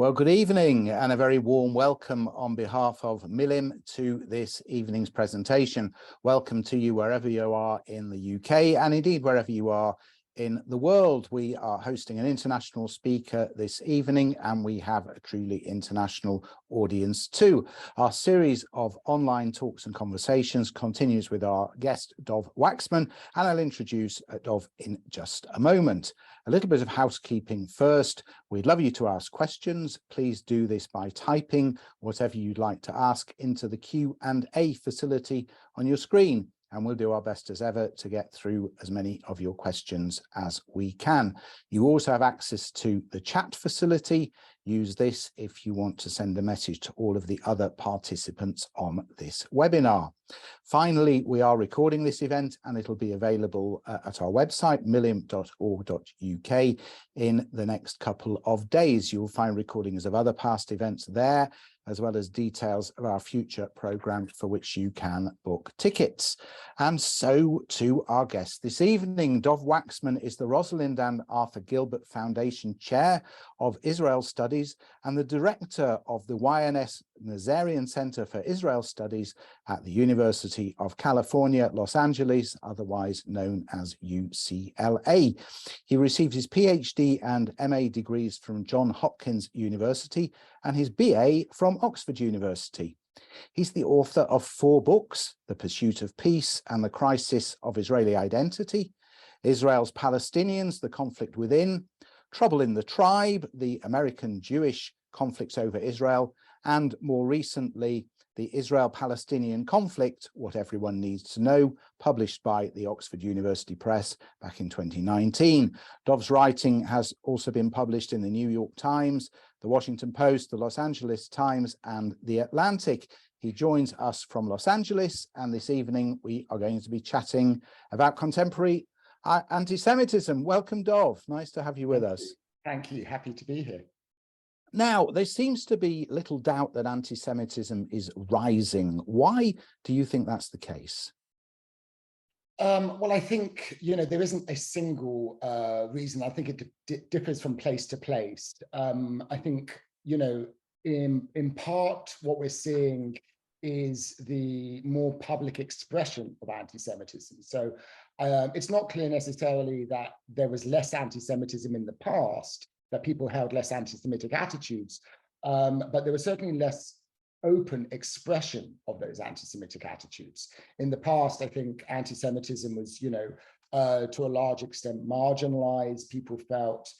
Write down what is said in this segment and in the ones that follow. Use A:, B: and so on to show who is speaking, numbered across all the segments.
A: Well, good evening and a very warm welcome on behalf of Milim to this evening's presentation. Welcome to you wherever you are in the UK and indeed wherever you are in the world. We are hosting an international speaker this evening and we have a truly international audience too. Our series of online talks and conversations continues with our guest Dov Waxman, and I'll introduce Dov in just a moment. A little bit of housekeeping first. We'd love you to ask questions. Please do this by typing whatever you'd like to ask into the Q&A facility on your screen, and we'll do our best as ever to get through as many of your questions as we can. You also have access to the chat facility. Use this if you want to send a message to all of the other participants on this webinar. Finally, we are recording this event and it'll be available at our website, milim.org.uk, in the next couple of days. You'll find recordings of other past events there, as well as details of our future program for which you can book tickets. And so to our guest this evening. Dov Waxman is the Rosalind and Arthur Gilbert Foundation Chair of Israel Studies and the Director of the YNS Nazarian Center for Israel Studies at the University of California, Los Angeles, otherwise known as UCLA. He received his PhD and MA degrees from Johns Hopkins University and his BA from Oxford University. He's the author of 4 books: The Pursuit of Peace and the Crisis of Israeli Identity, Israel's Palestinians, The Conflict Within, Trouble in the Tribe, The American Jewish Conflicts Over Israel, and more recently, The Israel-Palestinian Conflict, What Everyone Needs to Know, published by the Oxford University Press back in 2019. Dov's writing has also been published in the New York Times, the Washington Post, the Los Angeles Times, and the Atlantic. He joins us from Los Angeles, and this evening we are going to be chatting about contemporary anti-Semitism. Welcome, Dov. Nice to have you with us.
B: Thank you. Happy to be here.
A: Now, there seems to be little doubt that anti-Semitism is rising. Why do you think that's the case?
B: Well, I think, there isn't a single reason. I think it differs from place to place. I think, in part, what we're seeing is the more public expression of anti-Semitism. So it's not clear necessarily that there was less anti-Semitism in the past, that people held less anti-Semitic attitudes, but there was certainly less open expression of those anti-Semitic attitudes. In the past, I think anti-Semitism was, to a large extent marginalized. People felt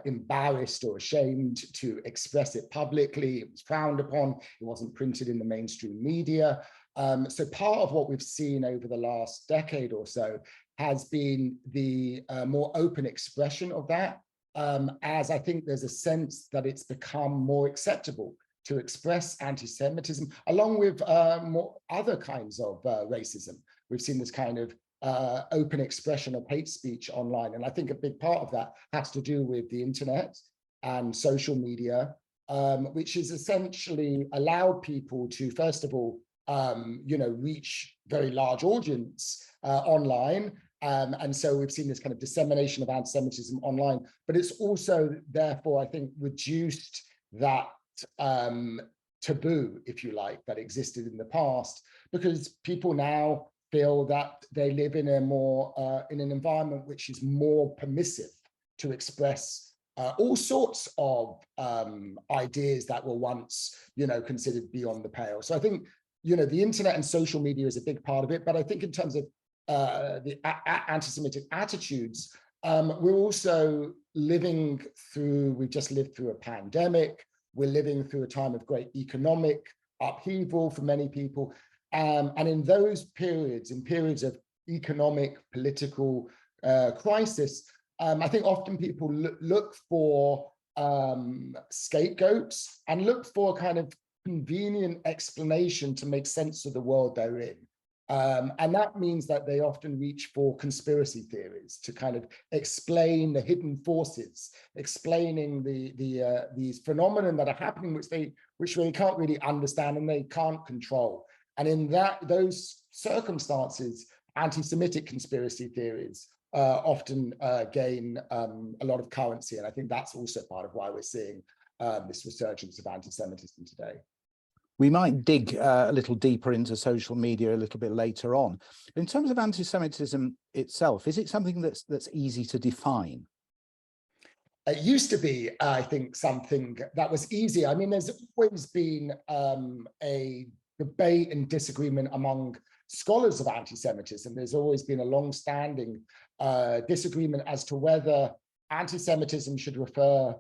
B: embarrassed or ashamed to express it publicly. It was frowned upon. It wasn't printed in the mainstream media. So part of what we've seen over the last decade or so has been the more open expression of that, as I think there's a sense that it's become more acceptable to express anti-Semitism, along with more other kinds of racism. We've seen this kind of open expression of hate speech online. And I think a big part of that has to do with the internet and social media, which has essentially allowed people to, first of all, reach very large audience online. And so we've seen this kind of dissemination of anti-Semitism online, but it's also, therefore, I think, reduced that taboo, if you like, that existed in the past, because people now feel that they live in a more in an environment which is more permissive to express all sorts of ideas that were once, considered beyond the pale. So I think, the internet and social media is a big part of it, but I think in terms of the anti-Semitic attitudes, we're also we've just lived through a pandemic. We're living through a time of great economic upheaval for many people. And in those periods, in periods of economic, political crisis, I think often people look for scapegoats and look for a kind of convenient explanation to make sense of the world they're in. And that means that they often reach for conspiracy theories to kind of explain the hidden forces, explaining these phenomena that are happening, which they can't really understand and they can't control. And in those circumstances, anti-Semitic conspiracy theories often gain a lot of currency. And I think that's also part of why we're seeing this resurgence of anti-Semitism today.
A: We might dig a little deeper into social media a little bit later on. In terms of anti-Semitism itself, is it something that's easy to define?
B: It used to be, I think, something that was easy. I mean, there's always been a debate and disagreement among scholars of anti-Semitism. There's always been a long-standing disagreement as to whether anti-Semitism should refer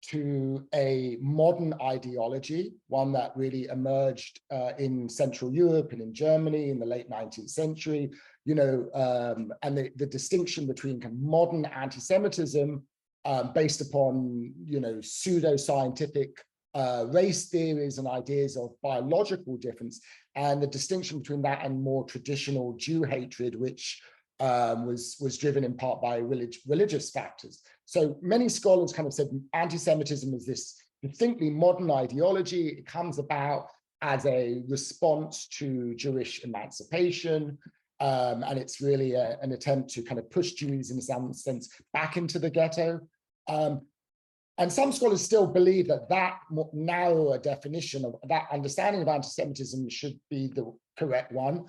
B: to a modern ideology, one that really emerged in Central Europe and in Germany in the late 19th century, and the distinction between kind of modern anti-Semitism based upon, pseudo-scientific race theories and ideas of biological difference, and the distinction between that and more traditional Jew hatred, which was driven in part by religious factors. So many scholars kind of said anti-Semitism is this distinctly modern ideology. It comes about as a response to Jewish emancipation, and it's really an attempt to kind of push Jews in some sense back into the ghetto. And some scholars still believe that more narrower definition of that understanding of anti-Semitism should be the correct one.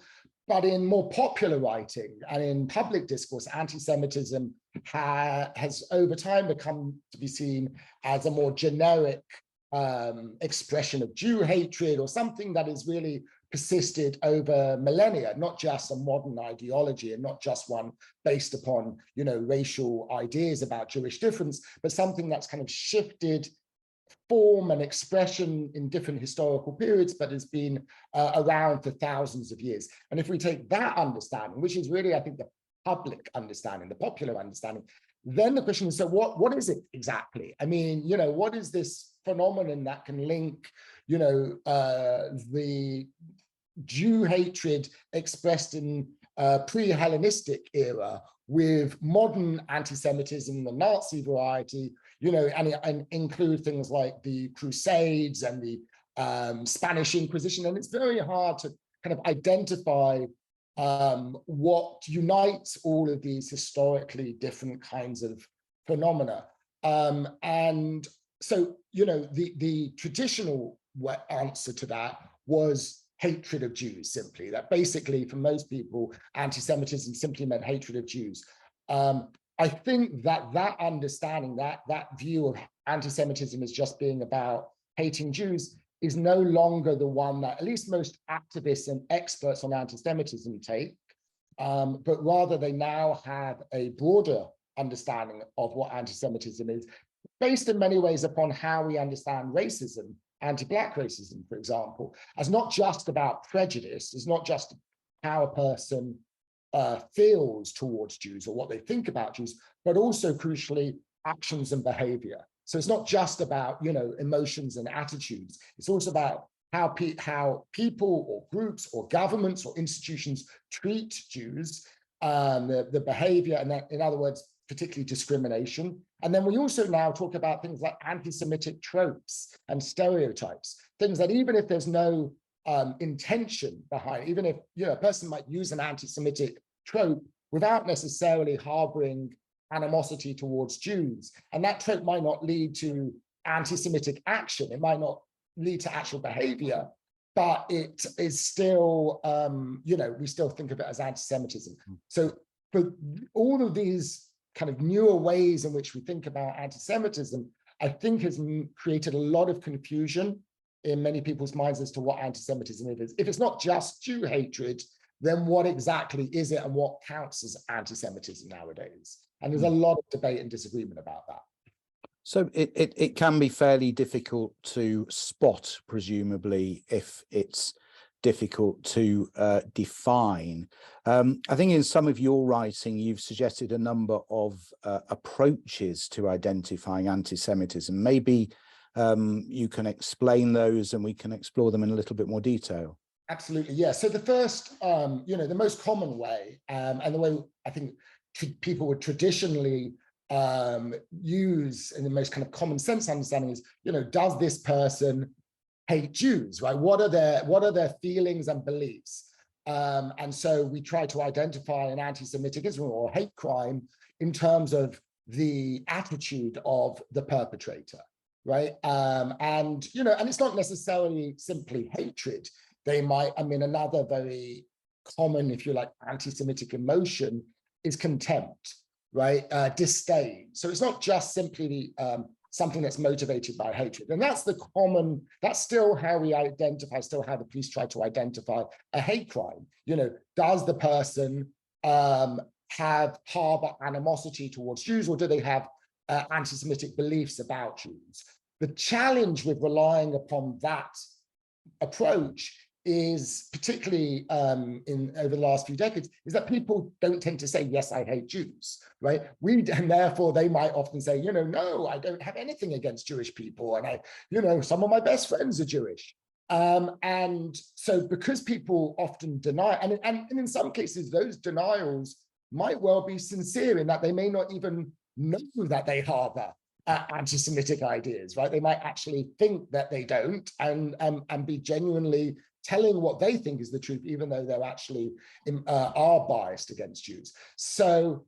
B: But in more popular writing and in public discourse, anti-Semitism has over time become to be seen as a more generic expression of Jew hatred, or something that has really persisted over millennia, not just a modern ideology and not just one based upon, racial ideas about Jewish difference, but something that's kind of shifted form and expression in different historical periods, but has been around for thousands of years. And if we take that understanding, which is really, I think, the public understanding, the popular understanding, then the question is, so what is it exactly? I mean, what is this phenomenon that can link, the Jew hatred expressed in pre-Hellenistic era with modern anti-Semitism, the Nazi variety, and include things like the Crusades and the Spanish Inquisition. And it's very hard to kind of identify what unites all of these historically different kinds of phenomena. And so, the traditional answer to that was hatred of Jews, simply. That basically, for most people, anti-Semitism simply meant hatred of Jews. I think that understanding, that view of anti-Semitism as just being about hating Jews is no longer the one that at least most activists and experts on anti-Semitism take, but rather they now have a broader understanding of what anti-Semitism is, based in many ways upon how we understand racism, anti-Black racism, for example, as not just about prejudice, it's not just how a person feels towards Jews or what they think about Jews, but also crucially actions and behavior. So it's not just about, emotions and attitudes. It's also about how people or groups or governments or institutions treat Jews, the behavior, and that, in other words, particularly discrimination. And then we also now talk about things like anti-Semitic tropes and stereotypes, things that even if there's no intention behind, even if a person might use an anti-Semitic trope without necessarily harboring animosity towards Jews, and that trope might not lead to anti-Semitic action, it might not lead to actual behavior, but it is still, we still think of it as anti-Semitism. So for all of these kind of newer ways in which we think about anti-Semitism, I think has created a lot of confusion in many people's minds as to what anti-Semitism is. If it's not just Jew hatred, then what exactly is it and what counts as anti-Semitism nowadays? And there's a lot of debate and disagreement about that.
A: So it can be fairly difficult to spot, presumably, if it's difficult to define. I think in some of your writing, you've suggested a number of approaches to identifying anti-Semitism. Maybe you can explain those and we can explore them in a little bit more detail.
B: Absolutely, yeah. So the first, the most common way, and the way I think people would traditionally use in the most kind of common sense understanding is, does this person hate Jews, right? What are their feelings and beliefs? And so we try to identify an anti-Semitism or hate crime in terms of the attitude of the perpetrator. right? And it's not necessarily simply hatred. They might, another very common, if you like, anti-Semitic emotion is contempt, right? Disdain. So it's not just simply something that's motivated by hatred. And that's still how we identify, still how the police try to identify a hate crime. Does the person harbor animosity towards Jews, or do they have anti-Semitic beliefs about Jews? The challenge with relying upon that approach is, particularly over the last few decades, is that people don't tend to say, yes, I hate Jews, right? And therefore they might often say, no, I don't have anything against Jewish people. And some of my best friends are Jewish. And so because people often deny, and in some cases, those denials might well be sincere in that they may not even know that they harbor anti-Semitic ideas, right? They might actually think that they don't and be genuinely telling what they think is the truth, even though they're actually are biased against Jews. So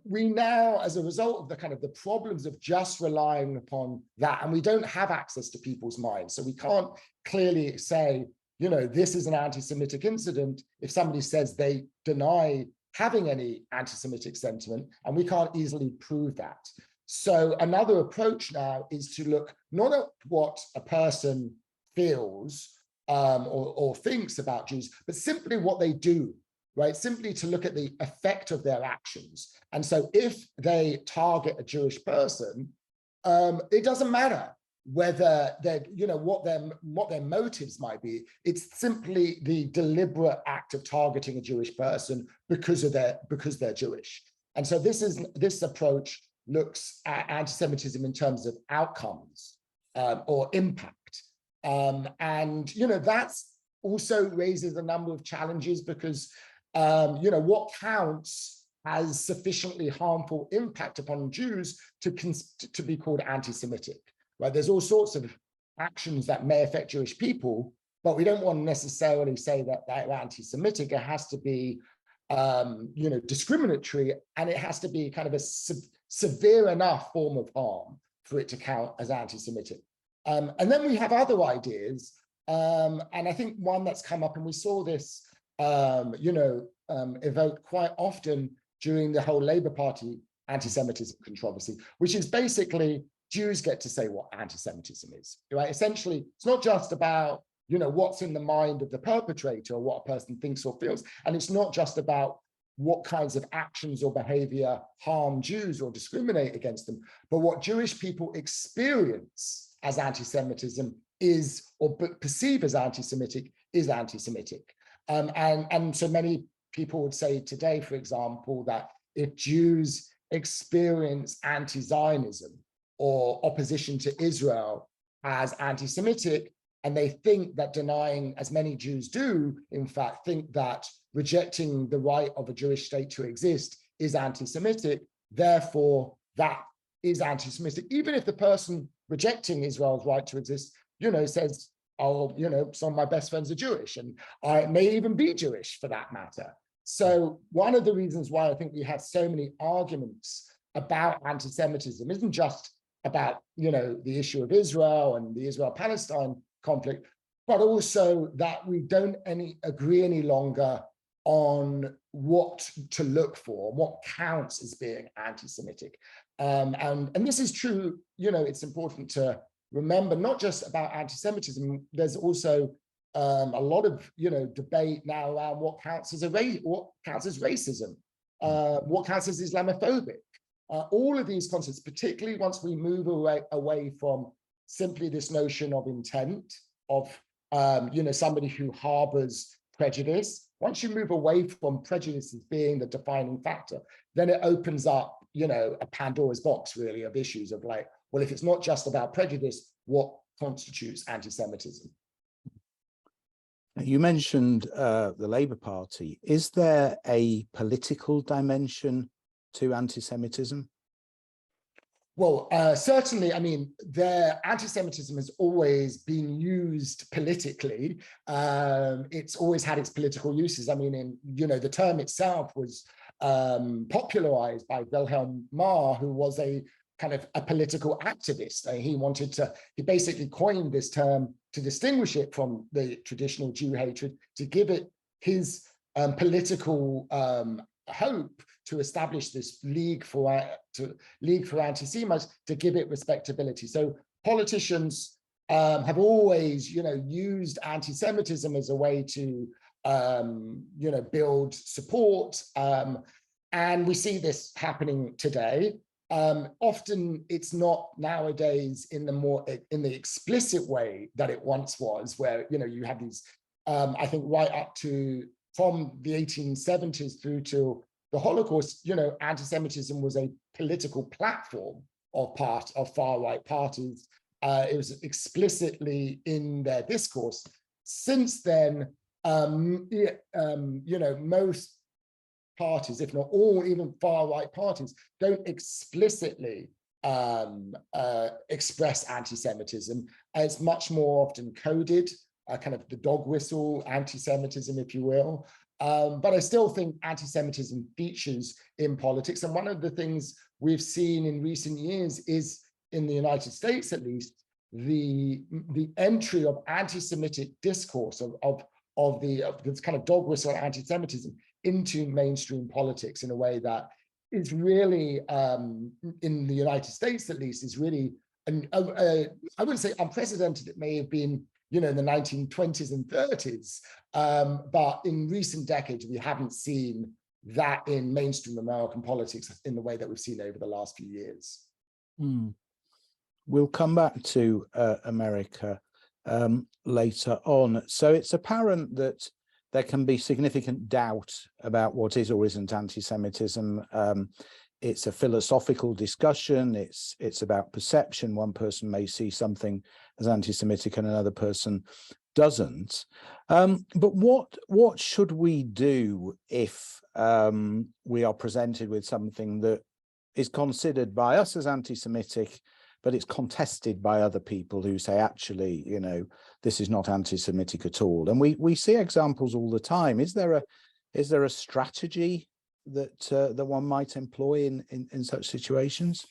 B: we now, as a result of the problems of just relying upon that, and we don't have access to people's minds, so we can't clearly say, this is an anti-Semitic incident if somebody says they deny having any anti-Semitic sentiment, and we can't easily prove that. So another approach now is to look not at what a person feels or thinks about Jews, but simply what they do, right? Simply to look at the effect of their actions. And so if they target a Jewish person, it doesn't matter whether they're, what their motives might be. It's simply the deliberate act of targeting a Jewish person because they're Jewish. And so this approach looks at anti-Semitism in terms of outcomes or impact. And that's also raises a number of challenges because what counts as sufficiently harmful impact upon Jews to be called anti-Semitic, right? There's all sorts of actions that may affect Jewish people, but we don't want to necessarily say that they're anti-Semitic. It has to be discriminatory, and it has to be kind of a severe enough form of harm for it to count as anti-Semitic. And then we have other ideas, and I think one that's come up, and we saw this, evoked quite often during the whole Labour Party anti-Semitism controversy, which is basically Jews get to say what anti-Semitism is, right? Essentially, it's not just about what's in the mind of the perpetrator or what a person thinks or feels, and it's not just about what kinds of actions or behavior harm Jews or discriminate against them, but what Jewish people experience as anti-Semitism is, or perceive as anti-Semitic, is anti-Semitic. And so many people would say today, for example, that if Jews experience anti-Zionism or opposition to Israel as anti-Semitic, and they think that denying, as many Jews do, in fact, think that rejecting the right of a Jewish state to exist is anti-Semitic, therefore that is anti-Semitic, even if the person rejecting Israel's right to exist, says, oh, some of my best friends are Jewish, and I may even be Jewish for that matter. So one of the reasons why I think we have so many arguments about anti-Semitism isn't just about, the issue of Israel and the Israel-Palestine conflict, but also that we don't agree any longer on what to look for, what counts as being anti-Semitic. And this is true, it's important to remember, not just about anti-Semitism, there's also a lot of, debate now around what counts as racism, what counts as Islamophobic. All of these concepts, particularly once we move away from simply this notion of intent, of somebody who harbors prejudice. Once you move away from prejudice as being the defining factor, then it opens up, a Pandora's box, really, of issues of like, well, if it's not just about prejudice, what constitutes anti-Semitism?
A: You mentioned the Labour Party. Is there a political dimension to anti-Semitism?
B: Well, certainly, their anti-Semitism has always been used politically. It's always had its political uses. The term itself was popularized by Wilhelm Marr, who was a kind of a political activist. He basically coined this term to distinguish it from the traditional Jew hatred, to give it his political hope to establish this League for Anti-Semites, to give it respectability. So politicians have always, used anti-Semitism as a way to, build support. And we see this happening today. Often it's not nowadays in the explicit way that it once was, where, you have these, I think right up to from the 1870s through to the Holocaust, anti-Semitism was a political platform of far-right parties. It was explicitly in their discourse. Since then, most parties, if not all, even far-right parties, don't explicitly express anti-Semitism. It's much more often coded, kind of the dog whistle anti-Semitism, if you will. But I still think anti-Semitism features in politics. And one of the things we've seen in recent years is, in the United States at least, the entry of anti-Semitic discourse of this kind of dog whistle anti-Semitism into mainstream politics in a way that is really, in the United States at least, is really, I wouldn't say unprecedented. It may have been, in the 1920s and 30s, but in recent decades, we haven't seen that in mainstream American politics in the way that we've seen over the last few years.
A: We'll come back to America later on. So it's apparent that there can be significant doubt about what is or isn't anti-Semitism. It's a philosophical discussion. It's about perception. One person may see something as anti-Semitic and another person doesn't. But what should we do if we are presented with something that is considered by us as anti-Semitic, but it's contested by other people who say, actually, this is not anti-Semitic at all? And we see examples all the time. Is there a strategy that one might employ in such situations?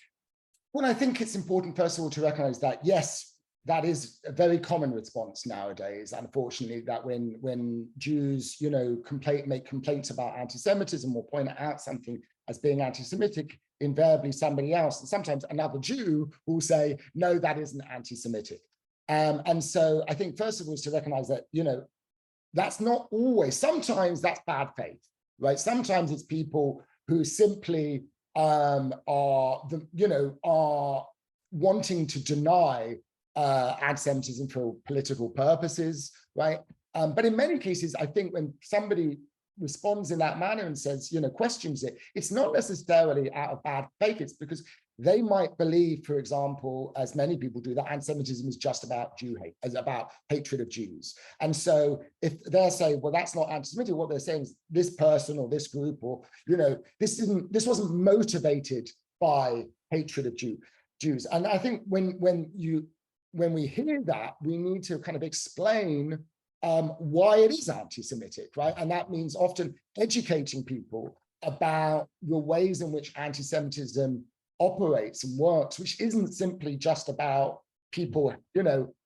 B: Well, I think it's important, first of all, to recognize that, yes, that is a very common response nowadays, unfortunately, that when Jews, make complaints about anti-Semitism or point out something as being anti-Semitic, invariably somebody else, and sometimes another Jew, will say, no, that isn't anti-Semitic. And so I think, first of all, is to recognize that, that's not always, sometimes that's bad faith, right? Sometimes it's people who simply are wanting to deny anti-Semitism for political purposes, right? But in many cases, I think when somebody responds in that manner and says, questions it, it's not necessarily out of bad faith. It's because they might believe, for example, as many people do, that anti-Semitism is just about Jew hate, as about hatred of Jews. And so if they're saying, well, that's not anti-Semitic, what they're saying is this person or this group, or, this wasn't motivated by hatred of Jews. And I think when we hear that, we need to kind of explain why it is anti-Semitic, right? And that means often educating people about the ways in which anti-Semitism operates and works, which isn't simply just about people,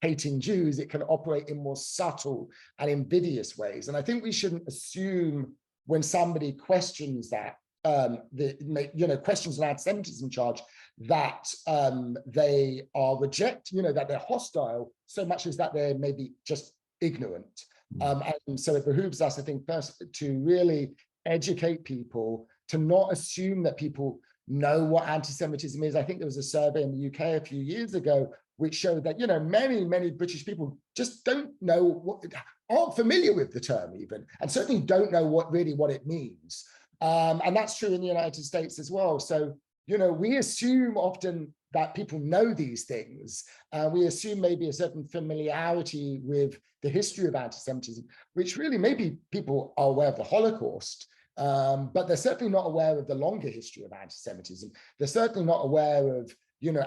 B: hating Jews. It can operate in more subtle and invidious ways. And I think we shouldn't assume when somebody questions that, questions an anti-Semitism charge, that they are that they're hostile, so much as that they're maybe just ignorant. And so it behooves us, I think, first to really educate people, to not assume that people know what anti-Semitism is. I think there was a survey in the UK a few years ago which showed that, many British people just don't know, aren't familiar with the term even, and certainly don't know what it means. And that's true in the United States as well. So, we assume often that people know these things. We assume maybe a certain familiarity with the history of anti-Semitism, which really maybe people are aware of the Holocaust, but they're certainly not aware of the longer history of anti-Semitism. They're certainly not aware of,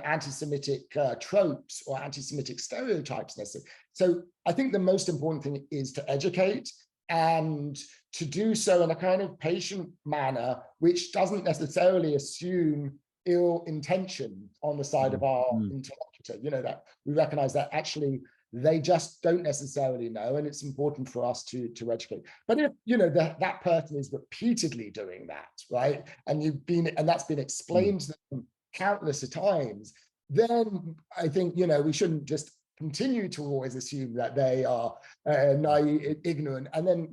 B: anti-Semitic tropes or anti-Semitic stereotypes necessarily. So I think the most important thing is to educate, and to do so in a kind of patient manner, which doesn't necessarily assume ill intention on the side of our interlocutor, that we recognize that actually they just don't necessarily know, and it's important for us to educate. But if that person is repeatedly doing that, right, and that's been explained to them countless of times, then I think we shouldn't just continue to always assume that they are naive, ignorant, and then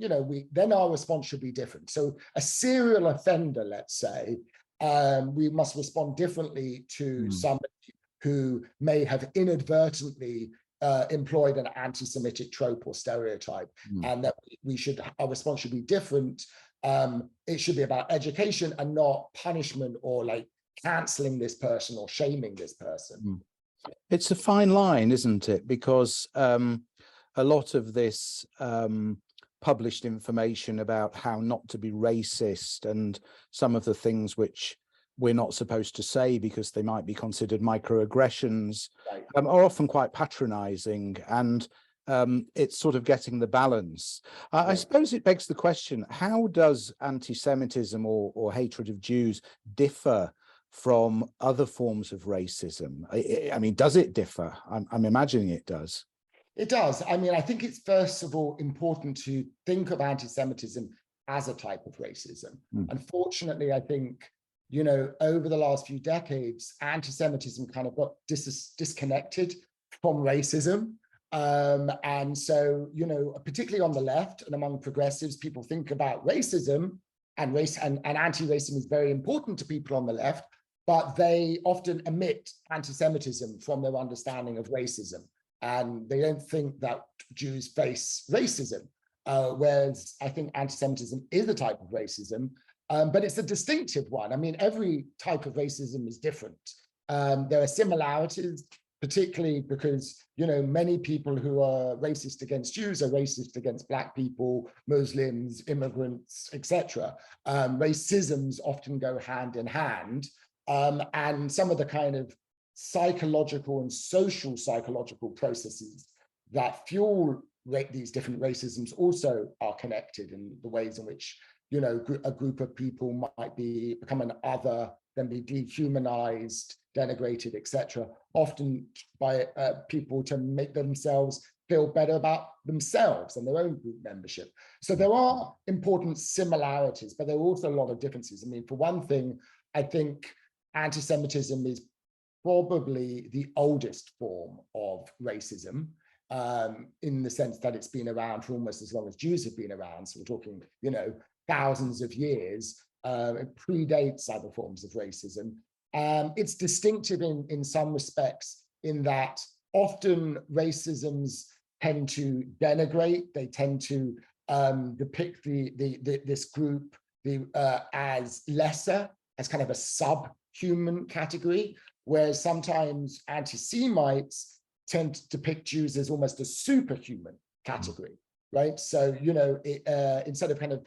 B: then our response should be different. So a serial offender, let's say, we must respond differently to somebody who may have inadvertently employed an anti-Semitic trope or stereotype, and that our response should be different. It should be about education and not punishment or like canceling this person or shaming this person.
A: It's a fine line, isn't it? Because a lot of this published information about how not to be racist and some of the things which we're not supposed to say because they might be considered microaggressions,
B: right,
A: are often quite patronizing, and it's sort of getting the balance. I suppose it begs the question, how does anti-Semitism or hatred of Jews differ from other forms of racism? I mean, does it differ? I'm imagining it does.
B: It does. I mean, I think it's first of all important to think of anti-Semitism as a type of racism. Unfortunately, I think, over the last few decades, anti-Semitism kind of got disconnected from racism. And so, particularly on the left and among progressives, people think about racism and anti-racism is very important to people on the left, but they often omit anti-Semitism from their understanding of racism. And they don't think that Jews face racism, whereas I think anti-Semitism is a type of racism, but it's a distinctive one. I mean, every type of racism is different. There are similarities, particularly because, many people who are racist against Jews are racist against Black people, Muslims, immigrants, etc. Racisms often go hand in hand. And some of the kind of psychological and social psychological processes that fuel these different racisms also are connected in the ways in which, a group of people might become an other, then be dehumanized, denigrated, etc., often by people to make themselves feel better about themselves and their own group membership. So there are important similarities, but there are also a lot of differences. I mean, for one thing, I think anti-Semitism is probably the oldest form of racism, in the sense that it's been around for almost as long as Jews have been around. So we're talking, thousands of years. It predates other forms of racism. It's distinctive in some respects in that often racisms tend to denigrate. They tend to depict this group as lesser, as kind of a subhuman category, whereas sometimes anti-Semites tend to depict Jews as almost a superhuman category, right? So, instead of kind of,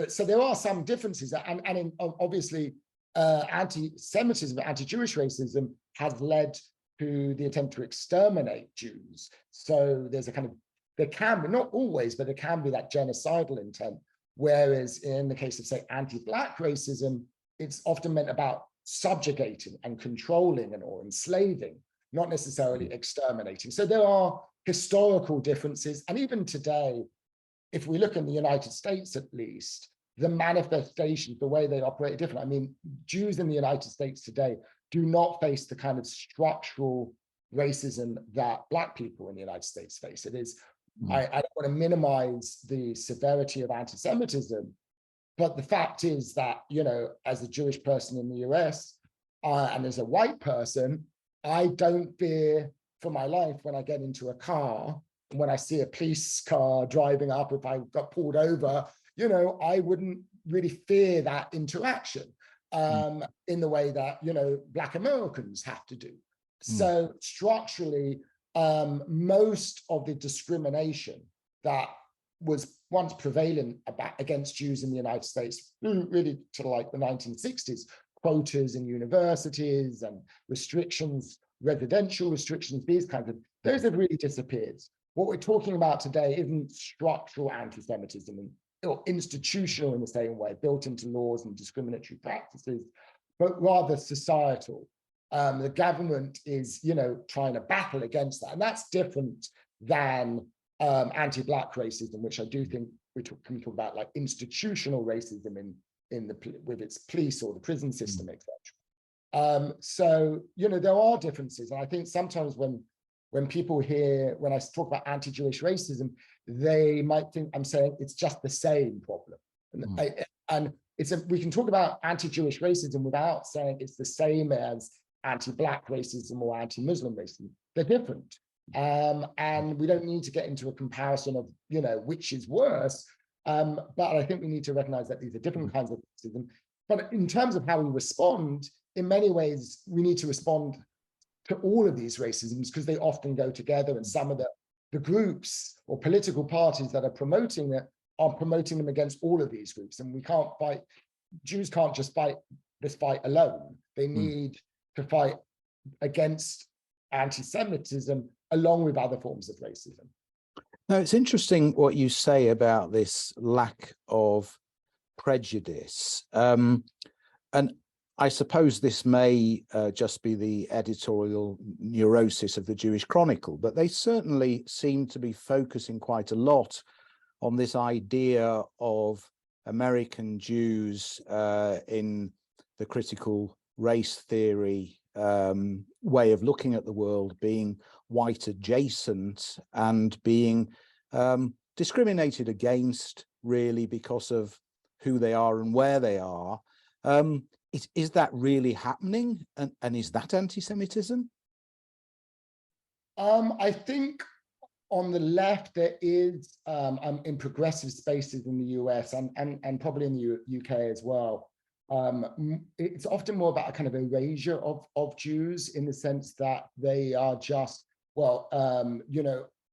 B: so there are some differences, and obviously anti-Semitism, anti-Jewish racism has led to the attempt to exterminate Jews. So there's a kind of, there can be, not always, but there can be that genocidal intent, whereas in the case of, say, anti-Black racism, it's often meant about subjugating and controlling or enslaving, not necessarily exterminating. So there are historical differences, and even today, if we look in the United States at least, the manifestations, the way they operate are different. I mean, Jews in the United States today do not face the kind of structural racism that Black people in the United States face. It is, I don't want to minimize the severity of anti-Semitism, but the fact is that, as a Jewish person in the US and as a white person, I don't fear for my life when I get into a car. When I see a police car driving up, if I got pulled over, I wouldn't really fear that interaction in the way that, Black Americans have to do. So structurally, most of the discrimination that was once prevalent against Jews in the United States, really to like the 1960s, quotas in universities and restrictions, residential restrictions, these kinds of, those have really disappeared. What we're talking about today isn't structural anti-Semitism or institutional in the same way, built into laws and discriminatory practices, but rather societal. The government is, trying to battle against that. And that's different than anti-Black racism, which I do think we can talk about, like institutional racism with its police or the prison system, etc. So, there are differences. And I think sometimes when people hear, when I talk about anti-Jewish racism, they might think I'm saying it's just the same problem. And we can talk about anti-Jewish racism without saying it's the same as anti-Black racism or anti-Muslim racism. They're different. And we don't need to get into a comparison of, which is worse. But I think we need to recognize that these are different kinds of racism. But in terms of how we respond, in many ways, we need to respond to all of these racisms because they often go together. And some of the groups or political parties that are promoting it are promoting them against all of these groups. And we can't fight, Jews can't just fight this fight alone. They need to fight against anti-Semitism along with other forms of racism.
A: Now, it's interesting what you say about this lack of prejudice. And I suppose this may just be the editorial neurosis of the Jewish Chronicle, but they certainly seem to be focusing quite a lot on this idea of American Jews in the critical race theory way of looking at the world being white adjacent and being discriminated against really because of who they are and where they are. Is that really happening? And is that anti-Semitism?
B: I think on the left, there is in progressive spaces in the US and probably in the UK as well. It's often more about a kind of erasure of Jews in the sense that they are just, an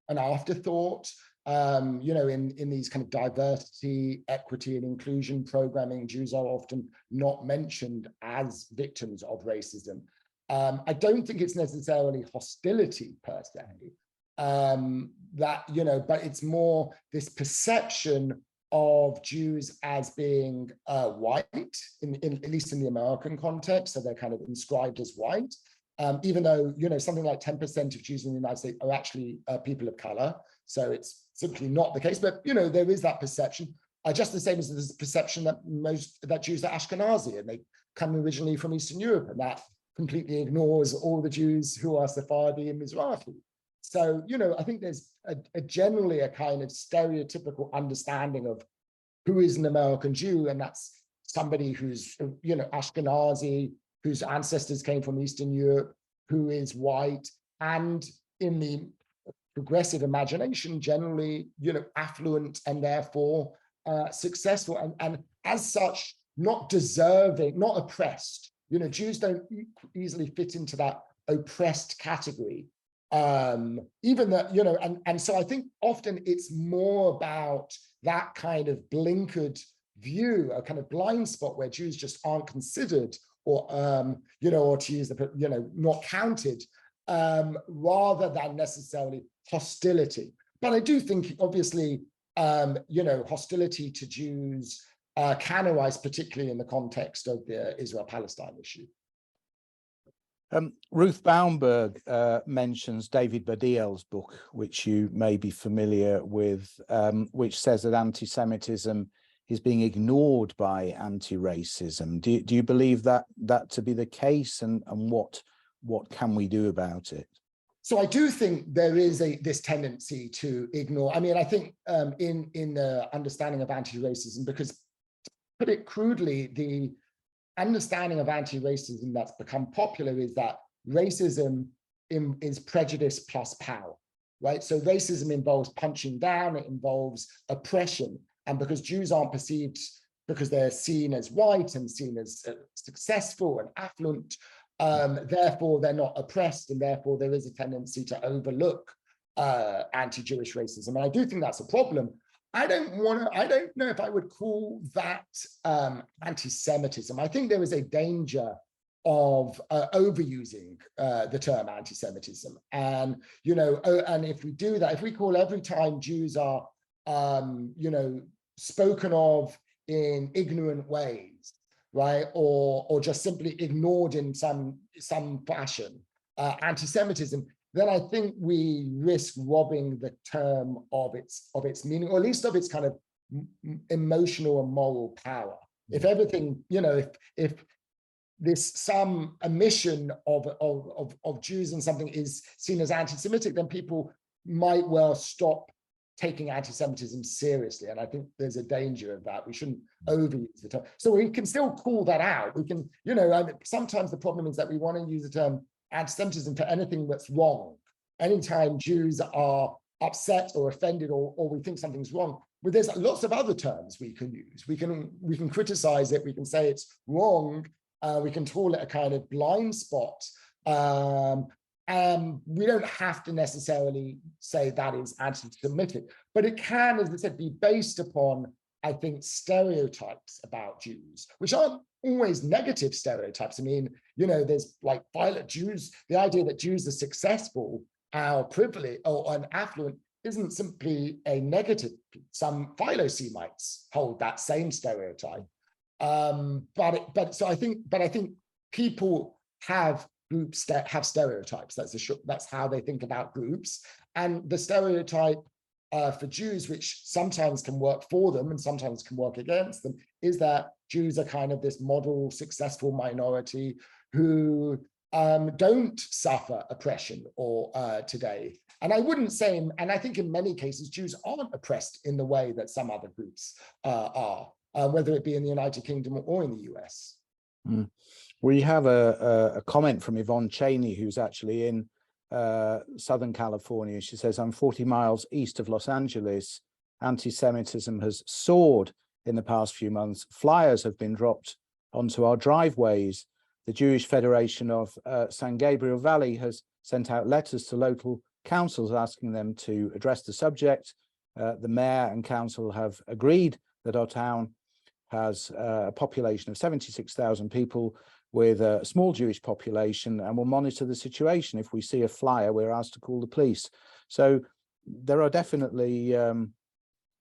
B: afterthought. In these kind of diversity, equity, and inclusion programming, Jews are often not mentioned as victims of racism. I don't think it's necessarily hostility per se, but it's more this perception of Jews as being white, at least in the American context, so they're kind of inscribed as white, even though, something like 10% of Jews in the United States are actually people of color. So it's simply not the case, but there is that perception. Just the same as there's perception that Jews are Ashkenazi and they come originally from Eastern Europe, and that completely ignores all the Jews who are Sephardi and Mizrahi. So I think there's generally a kind of stereotypical understanding of who is an American Jew, and that's somebody who's Ashkenazi, whose ancestors came from Eastern Europe, who is white, and in the progressive imagination, generally, affluent and therefore successful, and as such, not deserving, not oppressed. Jews don't easily fit into that oppressed category. Even that, and so I think often it's more about that kind of blinkered view, a kind of blind spot where Jews just aren't considered or, or to use the, not counted, rather than necessarily hostility. But I do think, obviously, hostility to Jews can arise, particularly in the context of the Israel-Palestine issue.
A: Ruth Baumberg mentions David Badiel's book, which you may be familiar with, which says that anti-Semitism is being ignored by anti-racism. Do you believe that to be the case, and what can we do about it?
B: So I do think there is this tendency to ignore. I mean, I think in the understanding of anti-racism, because to put it crudely, the understanding of anti-racism that's become popular is that racism is prejudice plus power, right? So racism involves punching down, it involves oppression. And because Jews aren't perceived, because they're seen as white and seen as successful and affluent, therefore they're not oppressed, and therefore there is a tendency to overlook anti-Jewish racism. And I do think that's a problem. I don't know if I would call that anti-Semitism. I think there is a danger of overusing the term anti-Semitism. And, and if we do that, if we call every time Jews are, spoken of in ignorant ways, right, or just simply ignored in some fashion, anti-Semitism, then I think we risk robbing the term of its meaning, or at least of its kind of emotional and moral power. If everything, if some omission of Jews and something is seen as anti-Semitic, then people might well stop taking anti-Semitism seriously. And I think there's a danger of that. We shouldn't overuse the term. So we can still call that out. We can, sometimes the problem is that we want to use the term anti-Semitism for anything that's wrong. Anytime Jews are upset or offended or we think something's wrong, but there's lots of other terms we can use. We can criticize it. We can say it's wrong. We can call it a kind of blind spot. We don't have to necessarily say that is anti-Semitic, but it can, as I said, be based upon, I think, stereotypes about Jews, which aren't always negative stereotypes. I mean, there's like violent Jews, the idea that Jews are successful, privileged, or affluent isn't simply a negative. Some Philo-Semites hold that same stereotype. But I think people have groups that have stereotypes. That's how they think about groups. And the stereotype for Jews, which sometimes can work for them and sometimes can work against them, is that Jews are kind of this model successful minority who don't suffer oppression or today. And I wouldn't say, and I think in many cases, Jews aren't oppressed in the way that some other groups are, whether it be in the United Kingdom or in the US.
A: We have a comment from Yvonne Cheney, who's actually in Southern California. She says, I'm 40 miles east of Los Angeles. Anti-Semitism has soared in the past few months. Flyers have been dropped onto our driveways. The Jewish Federation of San Gabriel Valley has sent out letters to local councils asking them to address the subject. The mayor and council have agreed that our town has a population of 76,000 people with a small Jewish population, and will monitor the situation. If we see a flyer, we're asked to call the police. So there are definitely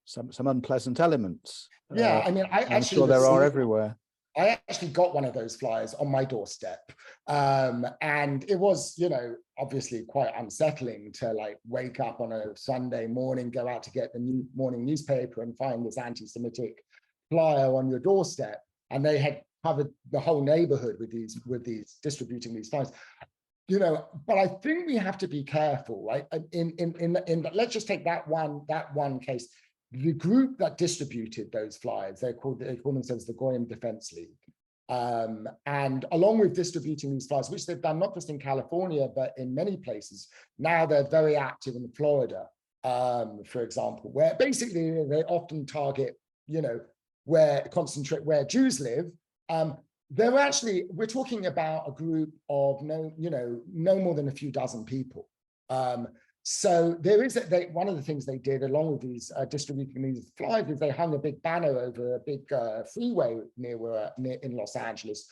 A: some unpleasant elements.
B: Yeah, I mean,
A: I'm sure there are everywhere.
B: I actually got one of those flyers on my doorstep. And it was, obviously quite unsettling to like wake up on a Sunday morning, go out to get the morning newspaper and find this anti-Semitic flyer on your doorstep. And they had covered the whole neighborhood with these distributing these flyers. But I think we have to be careful, right? Let's just take that one case. The group that distributed those flyers, they call themselves the Goyim Defense League. And along with distributing these flyers, which they've done not just in California, but in many places, now they're very active in Florida, for example, where basically they often target, where Jews live. We're talking about a group of no more than a few dozen people. So there is one of the things they did along with these distributing these flyers is they hung a big banner over a big freeway near in Los Angeles,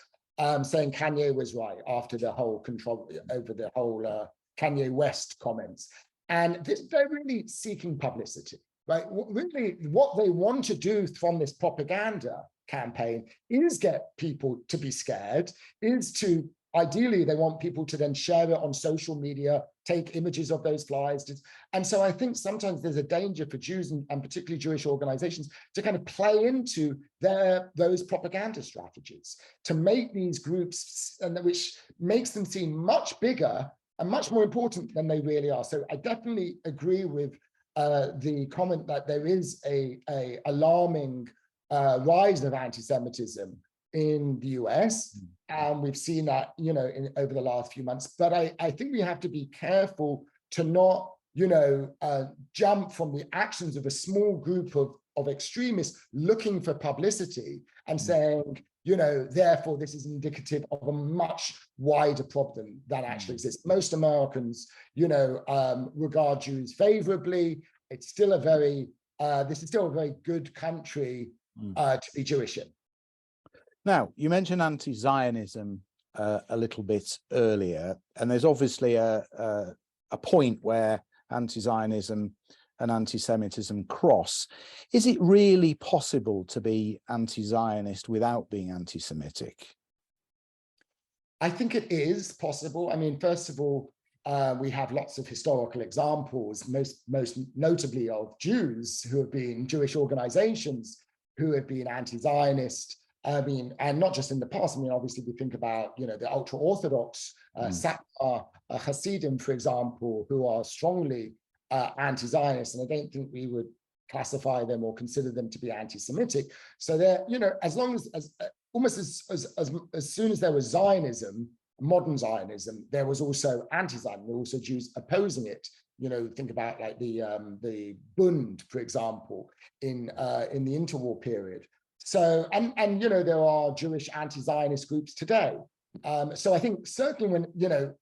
B: saying Kanye was right after the whole control over the whole Kanye West comments. And they're really seeking publicity, right? Really, what they want to do from this propaganda campaign is get people to be scared, ideally, they want people to then share it on social media, take images of those flyers. And so I think sometimes there's a danger for Jews and particularly Jewish organizations to kind of play into those propaganda strategies, to make these groups, which makes them seem much bigger and much more important than they really are. So I definitely agree with the comment that there is a alarming rise of anti-Semitism in the US, and we've seen that, over the last few months. But I think we have to be careful to not, jump from the actions of a small group of extremists looking for publicity and saying, therefore this is indicative of a much wider problem that actually exists. Most Americans, regard Jews favorably. It's still this is still a very good country to be Jewish in.
A: Now, you mentioned anti-Zionism a little bit earlier, and there's obviously a point where anti-Zionism and anti-Semitism cross. Is it really possible to be anti-Zionist without being anti-Semitic?
B: I think it is possible. I mean, first of all, we have lots of historical examples, most notably of Jews who have been Jewish organizations who have been anti-Zionist. I mean, and not just in the past. I mean, obviously, we think about, the ultra-Orthodox Hasidim, for example, who are strongly anti-Zionist, and I don't think we would classify them or consider them to be anti-Semitic. So they're, as long as almost as soon as there was Zionism, modern Zionism, there was also anti-Zionism. There were also Jews opposing it. Think about like the Bund, for example, in the interwar period. So and there are Jewish anti-Zionist groups today. So I think certainly when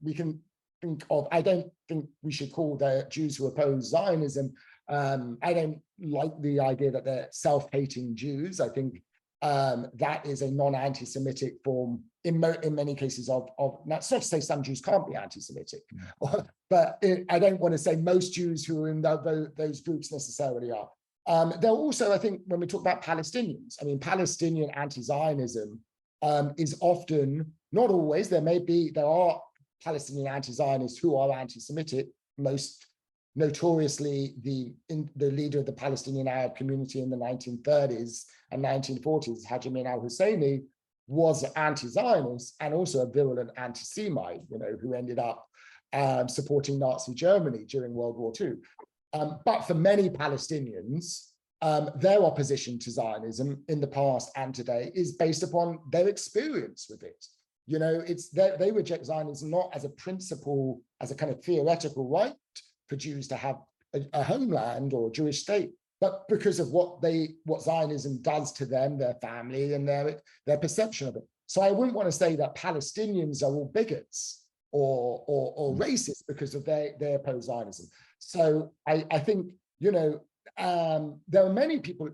B: we can think of, I don't think we should call the Jews who oppose Zionism. I don't like the idea that they're self-hating Jews. I think that is a non-anti-Semitic form in many cases of that's not to say some Jews can't be anti-Semitic, but I don't want to say most Jews who are in those groups necessarily are. There are also, I think, when we talk about Palestinians, I mean, Palestinian anti-Zionism is often, not always, there are Palestinian anti-Zionists who are anti-Semitic. Most notoriously, the leader of the Palestinian Arab community in the 1930s and 1940s, Haji Amin al-Husseini, was anti-Zionist and also a virulent anti-Semite, who ended up supporting Nazi Germany during World War II. But for many Palestinians, their opposition to Zionism in the past and today is based upon their experience with it. They reject Zionism not as a principle, as a kind of theoretical right for Jews to have a homeland or a Jewish state, but because of what Zionism does to them, their family, and their perception of it. So I wouldn't want to say that Palestinians are all bigots or racist because of they oppose Zionism. So I think there are many people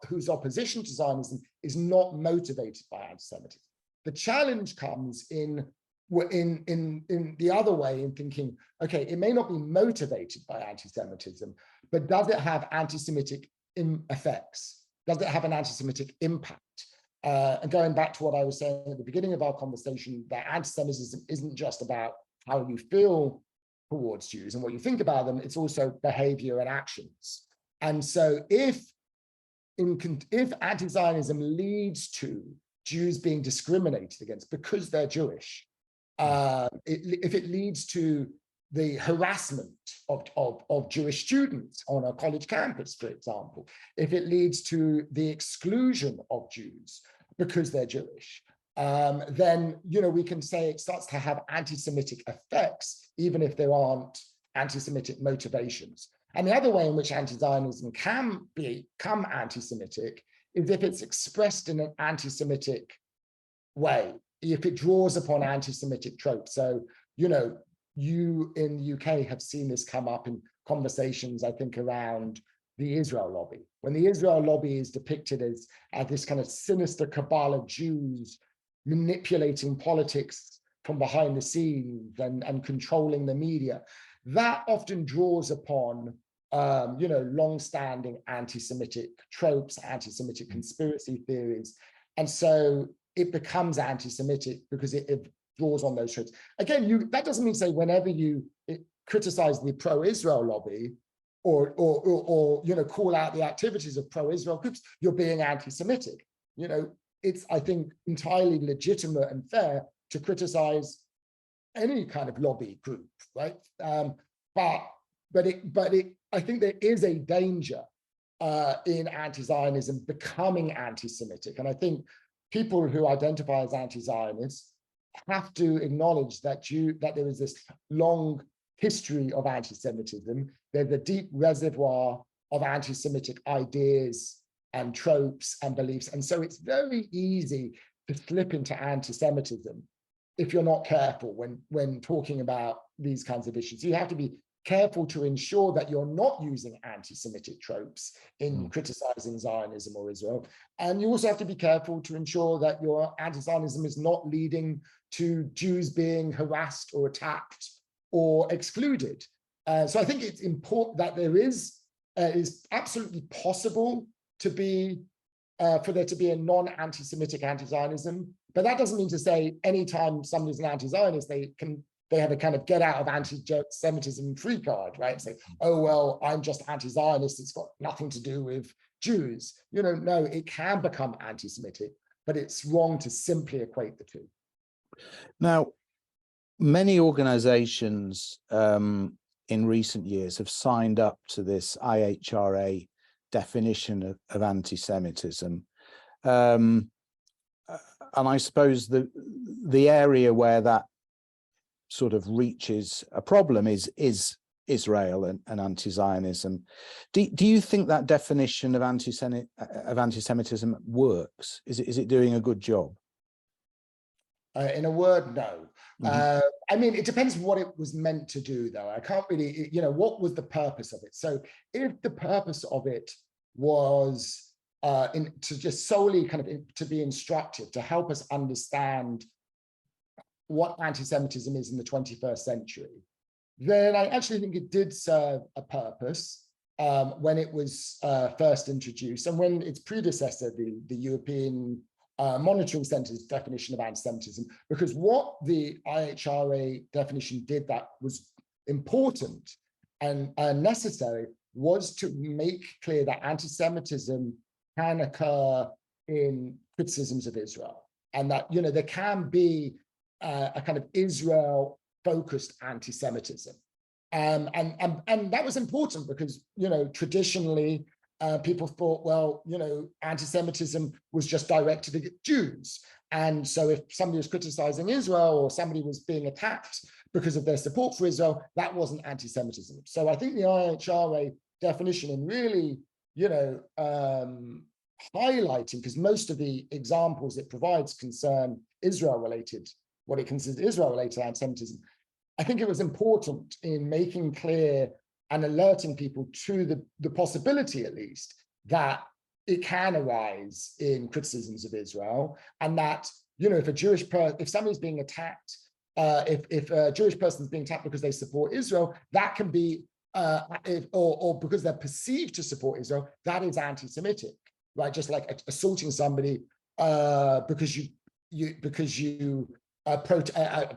B: whose opposition to Zionism is not motivated by anti-Semitism. The challenge comes in the other way, in thinking, okay, it may not be motivated by anti-Semitism, but does it have anti-Semitic effects? Does it have an anti-Semitic impact? And going back to what I was saying at the beginning of our conversation, that anti-Semitism isn't just about how you feel towards Jews and what you think about them, it's also behavior and actions. And so if anti-Zionism leads to Jews being discriminated against because they're Jewish, if it leads to the harassment of Jewish students on a college campus, for example, if it leads to the exclusion of Jews because they're Jewish, then we can say it starts to have anti-Semitic effects, even if there aren't anti-Semitic motivations. And the other way in which anti-Zionism can become anti-Semitic is if it's expressed in an anti-Semitic way, if it draws upon anti-Semitic tropes. So, you in the UK have seen this come up in conversations, I think, around the Israel lobby. When the Israel lobby is depicted as this kind of sinister cabal of Jews manipulating politics from behind the scenes and controlling the media, that often draws upon long-standing anti-Semitic tropes, anti-Semitic conspiracy theories. And so it becomes anti-Semitic because it draws on those tropes. Again, that doesn't mean to say whenever you criticize the pro-Israel lobby or call out the activities of pro-Israel groups, you're being anti-Semitic. It's, I think, entirely legitimate and fair to criticize any kind of lobby group, right? But I think there is a danger in anti-Zionism becoming anti-Semitic. And I think people who identify as anti-Zionists have to acknowledge that there is this long history of anti-Semitism. There's a deep reservoir of anti-Semitic ideas and tropes and beliefs. And so it's very easy to slip into anti-Semitism if you're not careful when talking about these kinds of issues. You have to be careful to ensure that you're not using anti-Semitic tropes in criticizing Zionism or Israel. And you also have to be careful to ensure that your anti-Zionism is not leading to Jews being harassed or attacked or excluded. So I think it's important that there is is absolutely possible to be for there to be a non-anti-Semitic anti-Zionism, but that doesn't mean to say anytime somebody's an anti-Zionist, they have a kind of get out of anti-Semitism free card, right? Say, oh, well, I'm just anti-Zionist. It's got nothing to do with Jews. No, it can become anti-Semitic, but it's wrong to simply equate the two. Now,
A: many organizations in recent years have signed up to this IHRA definition of anti-Semitism. And I suppose the area where that sort of reaches a problem is Israel and anti-Zionism. Do you think that definition of anti-Semitism works? Is it doing a good job?
B: In a word, no. I mean, it depends what it was meant to do, though. I can't really, what was the purpose of it? So if the purpose of it was to just solely kind of to be instructive, to help us understand what anti-Semitism is in the 21st century, then I actually think it did serve a purpose when it was first introduced, and when its predecessor, the European Monitoring Centre's definition of anti-Semitism, because what the IHRA definition did that was important and necessary was to make clear that anti-Semitism can occur in criticisms of Israel, and that there can be a kind of Israel-focused anti-Semitism, and that was important because traditionally people thought, well, anti-Semitism was just directed at Jews, and so if somebody was criticizing Israel or somebody was being attacked because of their support for Israel, that wasn't anti-Semitism. So I think the IHRA definition, and really, highlighting, because most of the examples it provides concern Israel-related, what it considers Israel-related anti-Semitism. I think it was important in making clear and alerting people to the possibility, at least, that it can arise in criticisms of Israel, and that if somebody's being attacked, if a Jewish person is being attacked because they support Israel, that can be or because they're perceived to support Israel, that is anti-Semitic, right? Just like assaulting somebody because you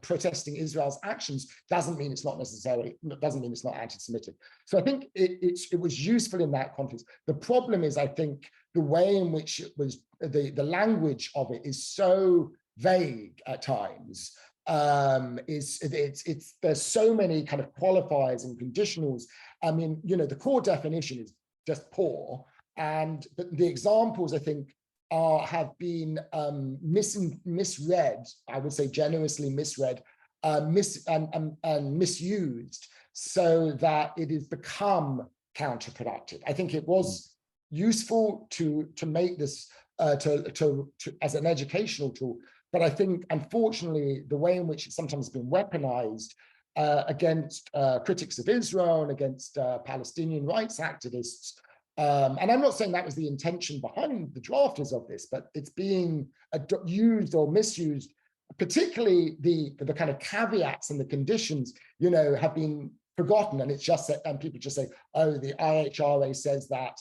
B: protesting Israel's actions doesn't mean it's not anti-Semitic. So I think it was useful in that context. The problem is, I think, the way in which it was, the language of it is so vague at times. There's so many kind of qualifiers and conditionals. I mean, the core definition is just poor, but the examples, I think, have been misread, I would say generously misread, and misused, so that it has become counterproductive. I think it was useful to make this as an educational tool, but I think, unfortunately, the way in which it's sometimes been weaponized against critics of Israel and against Palestinian rights activists. And I'm not saying that was the intention behind the drafters of this, but it's being used or misused, particularly the kind of caveats and the conditions, have been forgotten. And it's just that, and people just say, oh, the IHRA says that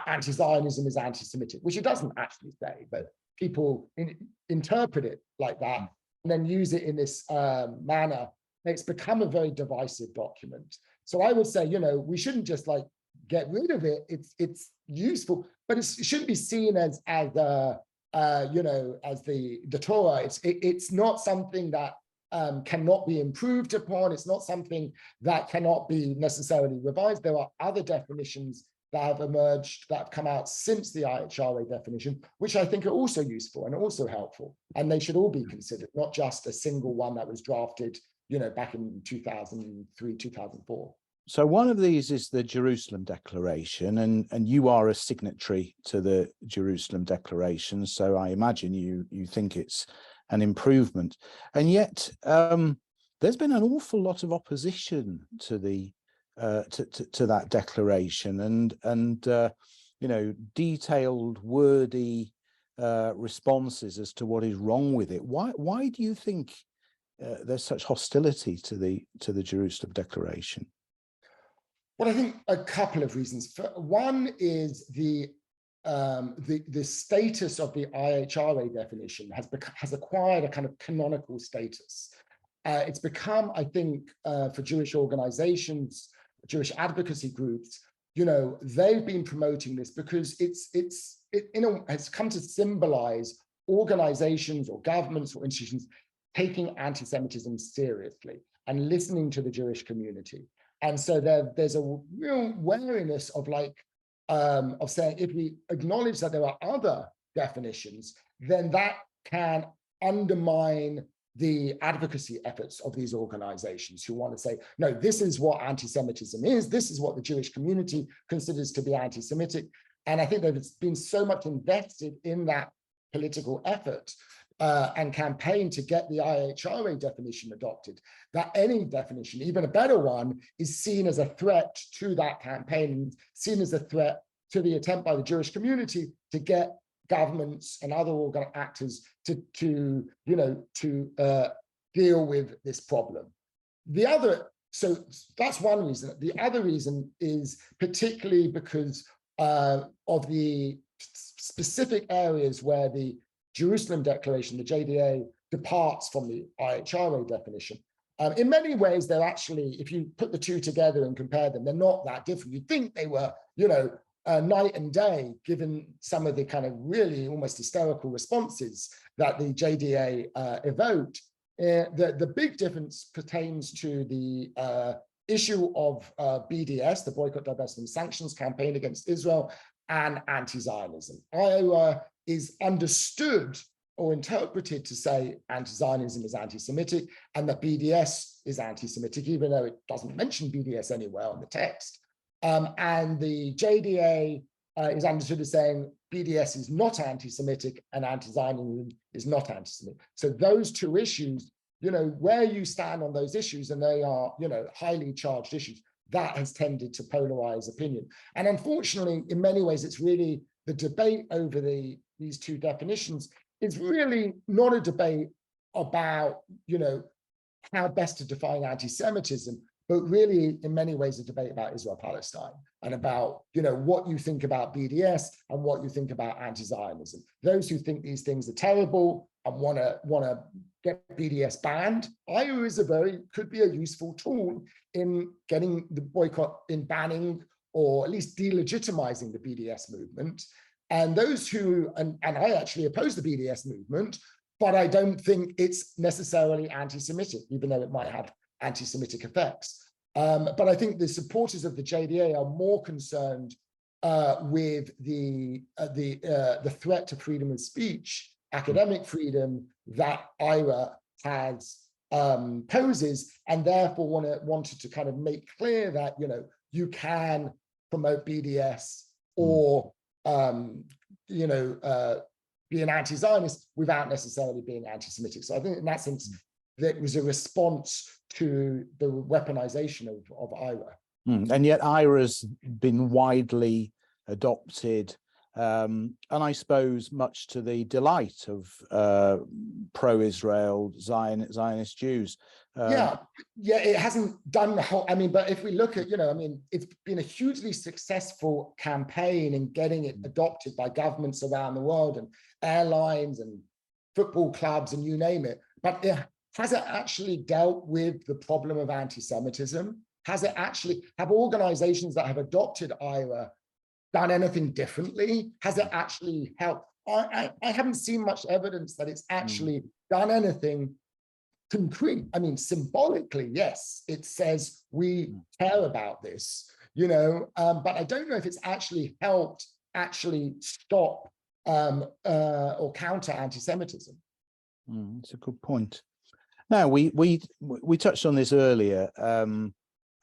B: anti-Zionism is anti-Semitic, which it doesn't actually say, but people interpret it like that and then use it in this manner. It's become a very divisive document. So I would say, we shouldn't just get rid of it. It's useful, but it shouldn't be seen as the Torah. It's not something that cannot be improved upon. It's not something that cannot be necessarily revised. There are other definitions that have emerged, that have come out since the IHRA definition, which I think are also useful and also helpful, and they should all be considered, not just a single one that was drafted, back in 2003, 2004.
A: So one of these is the Jerusalem Declaration, and you are a signatory to the Jerusalem Declaration, so I imagine you think it's an improvement. And yet there's been an awful lot of opposition to the to that declaration, and detailed, wordy responses as to what is wrong with it. Why do you think there's such hostility to the Jerusalem Declaration?
B: Well, I think a couple of reasons. One is the status of the IHRA definition has acquired a kind of canonical status. It's become, I think, for Jewish organizations, Jewish advocacy groups, they've been promoting this because it's come to symbolize organizations or governments or institutions taking anti-Semitism seriously and listening to the Jewish community. And so there's a real wariness of saying, if we acknowledge that there are other definitions, then that can undermine the advocacy efforts of these organizations who want to say, no, this is what anti-Semitism is. This is what the Jewish community considers to be anti-Semitic. And I think there's been so much invested in that political effort and campaign to get the IHRA definition adopted, that any definition, even a better one, is seen as a threat to that campaign, seen as a threat to the attempt by the Jewish community to get governments and other actors to deal with this problem. So that's one reason. The other reason is particularly because of the specific areas where the Jerusalem Declaration, the JDA, departs from the IHRA definition. In many ways, they're actually, if you put the two together and compare them, they're not that different. You'd think they were, night and day, given some of the kind of really almost hysterical responses that the JDA evoked. The big difference pertains to the issue of BDS, the Boycott, Divestment, Sanctions campaign against Israel, and anti-Zionism. IHRA is understood or interpreted to say anti-Zionism is anti-Semitic and that BDS is anti-Semitic, even though it doesn't mention BDS anywhere in the text. And the JDA is understood as saying BDS is not anti-Semitic and anti-Zionism is not anti-Semitic. So those two issues, where you stand on those issues, and they are, highly charged issues, that has tended to polarize opinion. And unfortunately, in many ways, it's really the debate over these two definitions is really not a debate about, how best to define anti-Semitism, but really, in many ways, a debate about Israel-Palestine and about, what you think about BDS and what you think about anti-Zionism. Those who think these things are terrible and want to get BDS banned, IHRA could be a useful tool in getting the boycott, in banning or at least delegitimizing the BDS movement. And those who, and I actually oppose the BDS movement, but I don't think it's necessarily anti-Semitic, even though it might have anti-Semitic effects. But I think the supporters of the JDA are more concerned with the threat to freedom of speech, academic freedom that IHRA has poses, and therefore wanted to kind of make clear that you can promote BDS or be an anti-Zionist without necessarily being anti-Semitic. So I think in that sense, that was a response to the weaponization of IHRA.
A: And yet IHRA's been widely adopted, and I suppose much to the delight of pro-Israel Zionist Jews.
B: Yeah, it hasn't done the whole, but if we look at, it's been a hugely successful campaign in getting it adopted by governments around the world and airlines and football clubs and you name it. But has it actually dealt with the problem of anti-Semitism? Have organizations that have adopted IHRA done anything differently? Has it actually helped? I haven't seen much evidence that it's actually done anything concrete. Symbolically, yes, it says we care about this, but I don't know if it's actually helped stop or counter anti-Semitism.
A: That's a good point. Now, we touched on this earlier,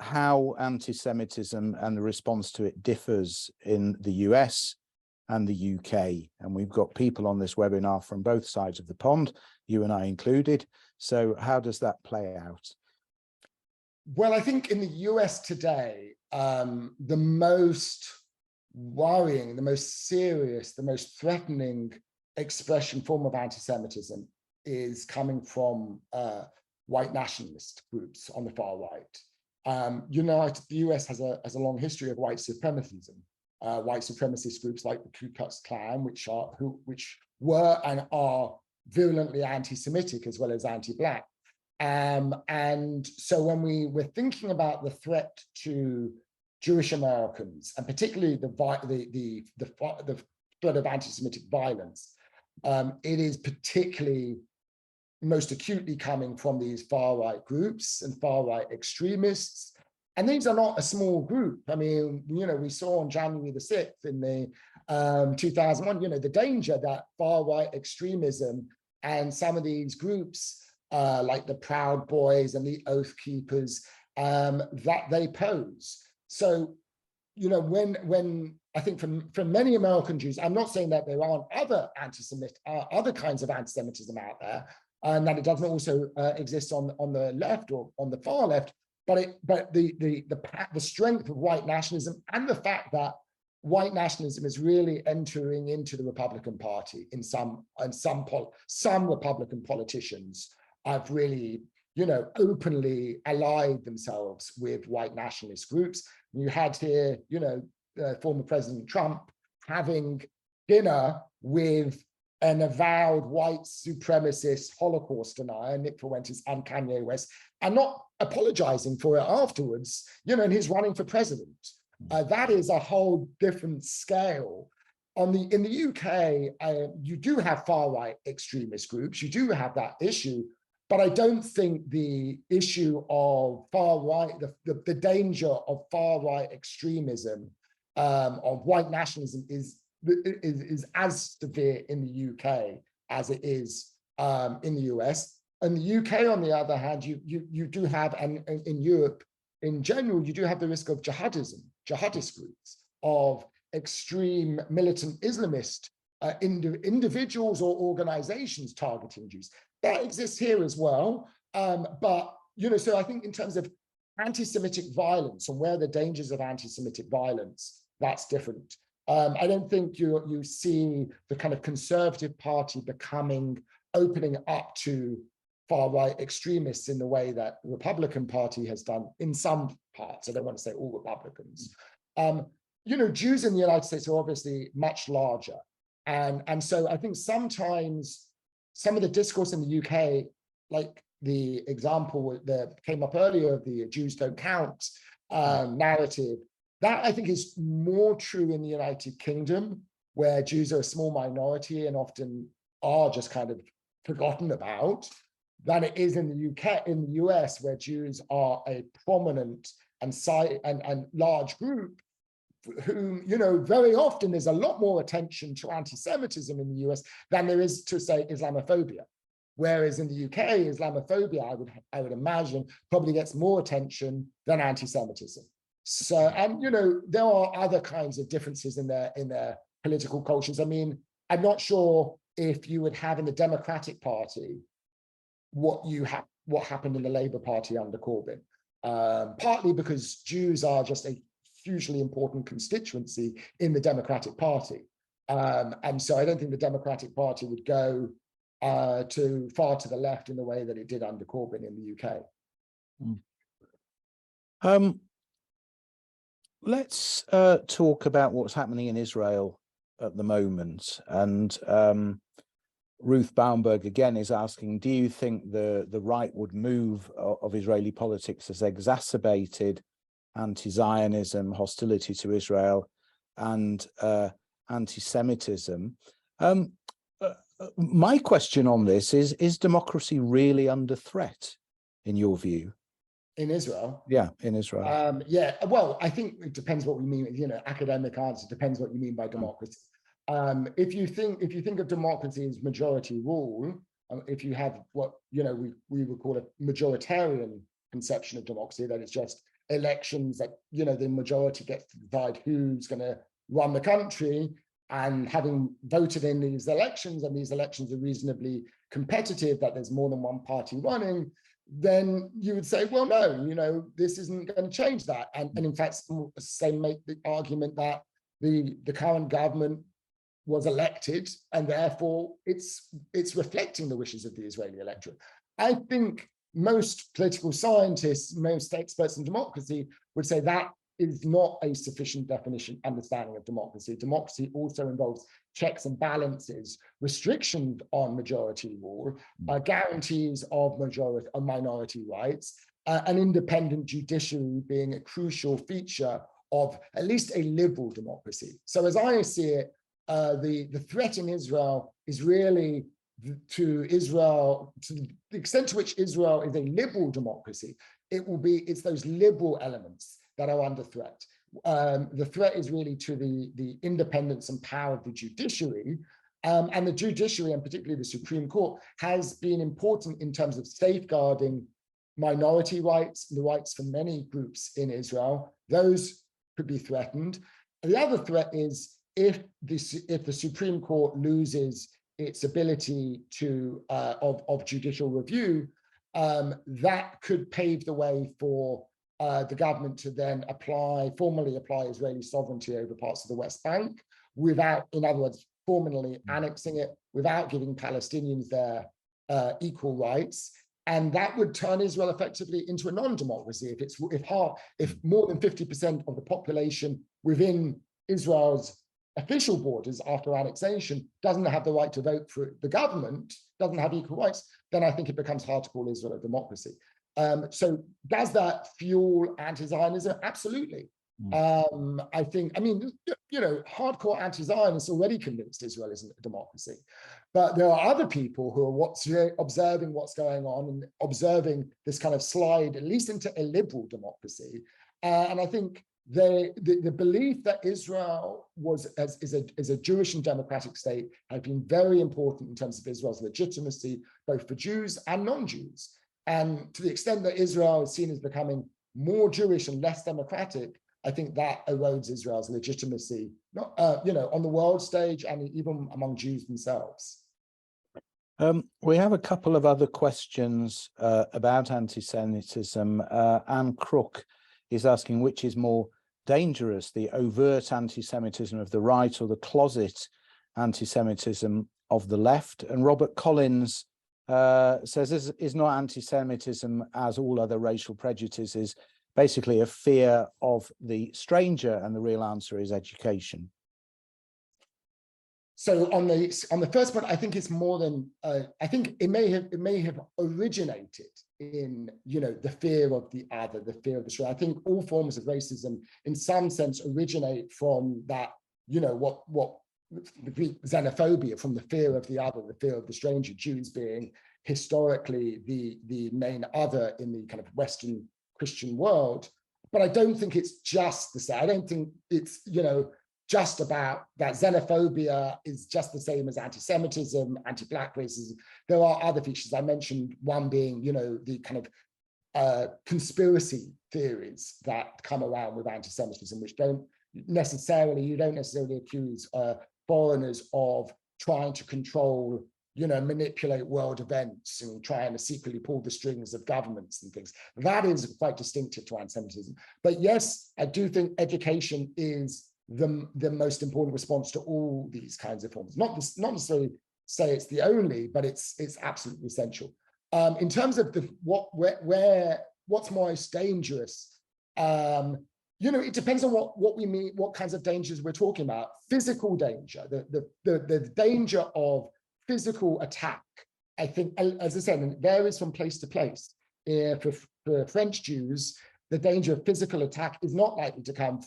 A: how anti-Semitism and the response to it differs in the US and the UK. And we've got people on this webinar from both sides of the pond, you and I included. So how does that play out?
B: Well, I think in the US today, the most worrying, the most serious, the most threatening form of anti-Semitism is coming from white nationalist groups on the far right. The US has a long history of white supremacism. White supremacist groups like the Ku Klux Klan, which were and are virulently anti-Semitic as well as anti-Black. And so when we were thinking about the threat to Jewish Americans, and particularly the threat of anti-Semitic violence, it is particularly most acutely coming from these far-right groups and far-right extremists. And these are not a small group. I mean, we saw on January the 6th in the 2001, the danger that far-right extremism and some of these groups like the Proud Boys and the Oath Keepers that they pose. So, when I think from many American Jews, I'm not saying that there aren't other other kinds of anti-Semitism out there, and that it doesn't also exist on the left or on the far left, but the strength of white nationalism and the fact that white nationalism is really entering into the Republican Party in some Republican politicians have really, openly allied themselves with white nationalist groups. You had here, former President Trump having dinner with an avowed white supremacist Holocaust denier, Nick Fuentes, and Kanye West, and not apologizing for it afterwards, and he's running for president. That is a whole different scale. In the UK, you do have far-right extremist groups, you do have that issue, but I don't think the issue of far-right, the danger of far-right extremism, of white nationalism is as severe in the UK as it is in the US. In the UK, on the other hand, you do have, and in Europe in general, you do have the risk of jihadist groups, of extreme militant Islamist individuals or organizations targeting Jews. That exists here as well. But, so I think in terms of anti-Semitic violence and where the dangers of anti-Semitic violence, that's different. I don't think you see the kind of Conservative Party opening up to far-right extremists in the way that the Republican Party has done in some parts. I don't want to say all Republicans. Jews in the United States are obviously much larger. And so I think sometimes some of the discourse in the UK, like the example that came up earlier of the Jews don't count narrative, that I think is more true in the United Kingdom, where Jews are a small minority and often are just kind of forgotten about, than it is in the UK, in the US, where Jews are a prominent and large group, whom, very often there's a lot more attention to anti-Semitism in the US than there is to, say, Islamophobia. Whereas in the UK, Islamophobia, I would imagine, probably gets more attention than anti-Semitism. So, and, there are other kinds of differences in their political cultures. I mean, I'm not sure if you would have in the Democratic Party what happened in the Labour Party under Corbyn, partly because Jews are just a hugely important constituency in the Democratic Party. And so I don't think the Democratic Party would go too far to the left in the way that it did under Corbyn in the UK.
A: Let's talk about what's happening in Israel at the moment. And Ruth Baumberg again is asking, do you think the rightward move of Israeli politics has exacerbated anti-Zionism, hostility to Israel, and anti-Semitism? My question on this is democracy really under threat, in your view?
B: In Israel?
A: Yeah, in Israel.
B: Yeah, well, I think it depends what we mean, academic answer, depends what you mean by democracy. If you think of democracy as majority rule, if you have what, we would call a majoritarian conception of democracy, that it's just elections that, the majority gets to decide who's going to run the country, and having voted in these elections, and these elections are reasonably competitive, that there's more than one party running, then you would say, well, no, this isn't going to change that. And in fact, some make the argument that the current government was elected, and therefore it's reflecting the wishes of the Israeli electorate. I think most political scientists, most experts in democracy would say that is not a sufficient understanding of democracy. Democracy also involves checks and balances, restrictions on majority rule, guarantees of minority rights, an independent judiciary being a crucial feature of at least a liberal democracy. So as I see it, the threat in Israel is really to Israel, to the extent to which Israel is a liberal democracy, it's those liberal elements that are under threat. The threat is really to the independence and power of the judiciary. And the judiciary, and particularly the Supreme Court, has been important in terms of safeguarding minority rights, the rights for many groups in Israel. Those could be threatened. And the other threat is if the Supreme Court loses its ability of judicial review, that could pave the way for the government to then formally apply Israeli sovereignty over parts of the West Bank without, in other words, formally annexing it, without giving Palestinians their equal rights. And that would turn Israel effectively into a non-democracy if more than 50% of the population within Israel's official borders after annexation doesn't have the right to vote for the government, doesn't have equal rights, then I think it becomes hard to call Israel a democracy. So does that fuel anti-Zionism? Absolutely. I think, hardcore anti-Zionists already convinced Israel isn't a democracy. But there are other people who are observing what's going on and observing this kind of slide, at least into a liberal democracy. And I think the belief that Israel is a Jewish and democratic state has been very important in terms of Israel's legitimacy, both for Jews and non-Jews. And to the extent that Israel is seen as becoming more Jewish and less democratic, I think that erodes Israel's legitimacy, on the world stage and even among Jews themselves.
A: We have a couple of other questions about anti-Semitism. Anne Crook is asking which is more dangerous, the overt anti-Semitism of the right or the closet anti-Semitism of the left. And Robert Collins says, is not anti-Semitism, as all other racial prejudices, basically a fear of the stranger, and the real answer is education?
B: So on the first point, I think it's more than I think it may have originated in the fear of the other, the fear of the stranger. I think all forms of racism, in some sense, originate from that what the Greek xenophobia, from the fear of the other, the fear of the stranger. Jews being historically the main other in the kind of Western Christian world. But I don't think it's just the same. I don't think it's just about that. Xenophobia is just the same as anti-Semitism, anti-Black racism. There are other features. I mentioned one being, the kind of conspiracy theories that come around with anti-Semitism, which you don't necessarily accuse foreigners of trying to control, manipulate world events and trying to secretly pull the strings of governments and things. That is quite distinctive to anti-Semitism. But yes, I do think education is the most important response to all these kinds of forms. Not necessarily say it's the only, but it's absolutely essential. In terms of what's most dangerous, it depends on what we mean, what kinds of dangers we're talking about. Physical danger, the danger of physical attack, I think, as I said, it varies from place to place. For French Jews, the danger of physical attack is not likely to come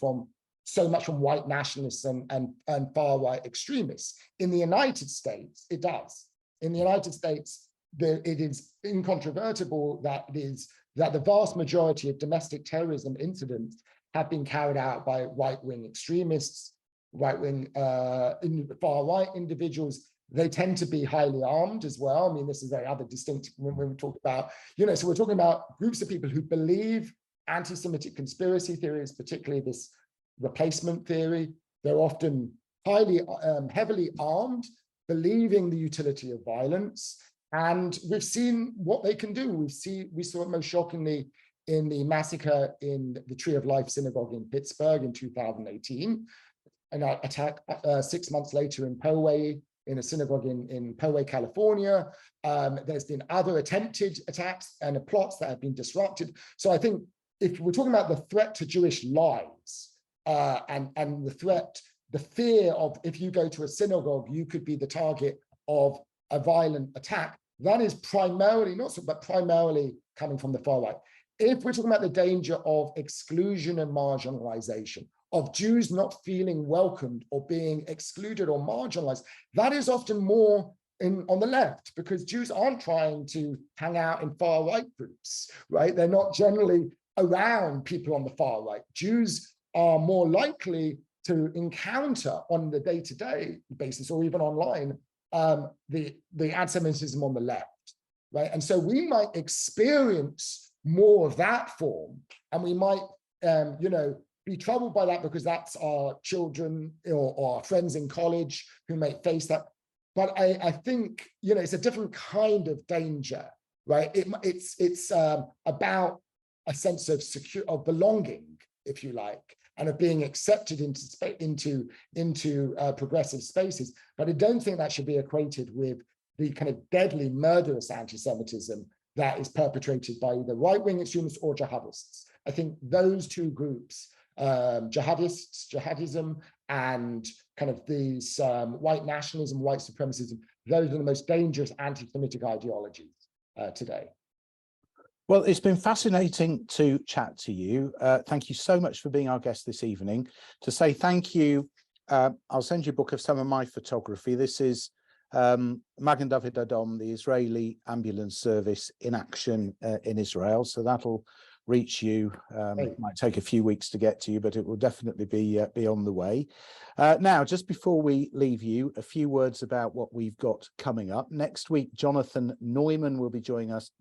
B: so much from white nationalists and far-right extremists. In the United States, it does. In the United States, it is incontrovertible that the vast majority of domestic terrorism incidents have been carried out by right-wing extremists, right-wing far-right individuals. They tend to be highly armed as well. I mean, this is very other distinct when we talk about, so we're talking about groups of people who believe anti-Semitic conspiracy theories, particularly this replacement theory. They're often heavily armed, believing the utility of violence. And we've seen what they can do. We saw it most shockingly in the massacre in the Tree of Life Synagogue in Pittsburgh in 2018, an attack 6 months later in Poway in a synagogue in Poway, California. There's been other attempted attacks and plots that have been disrupted. So I think if we're talking about the threat to Jewish lives and the fear of, if you go to a synagogue, you could be the target of a violent attack, that is primarily, but primarily coming from the far right. If we're talking about the danger of exclusion and marginalization, of Jews not feeling welcomed or being excluded or marginalized, that is often more on the left, because Jews aren't trying to hang out in far right groups, right? They're not generally around people on the far right. Jews are more likely to encounter on the day-to-day basis or even online the anti-Semitism on the left, right? And so we might experience more of that form, and we might, be troubled by that because that's our children or our friends in college who may face that. But I think, it's a different kind of danger, right? It's about a sense of belonging, if you like, and of being accepted into progressive spaces. But I don't think that should be equated with the kind of deadly, murderous anti-Semitism that is perpetrated by either right-wing extremists or jihadists. I think those two groups, jihadism, and kind of these white nationalism, white supremacism, those are the most dangerous anti-Semitic ideologies today.
A: Well, it's been fascinating to chat to you. Thank you so much for being our guest this evening. To say thank you, I'll send you a book of some of my photography. This is Magen David Adom, the Israeli ambulance service in action in Israel. So that'll reach you. It might take a few weeks to get to you, but it will definitely be on the way. Now, just before we leave you, a few words about what we've got coming up. Next week, Jonathan Neumann will be joining us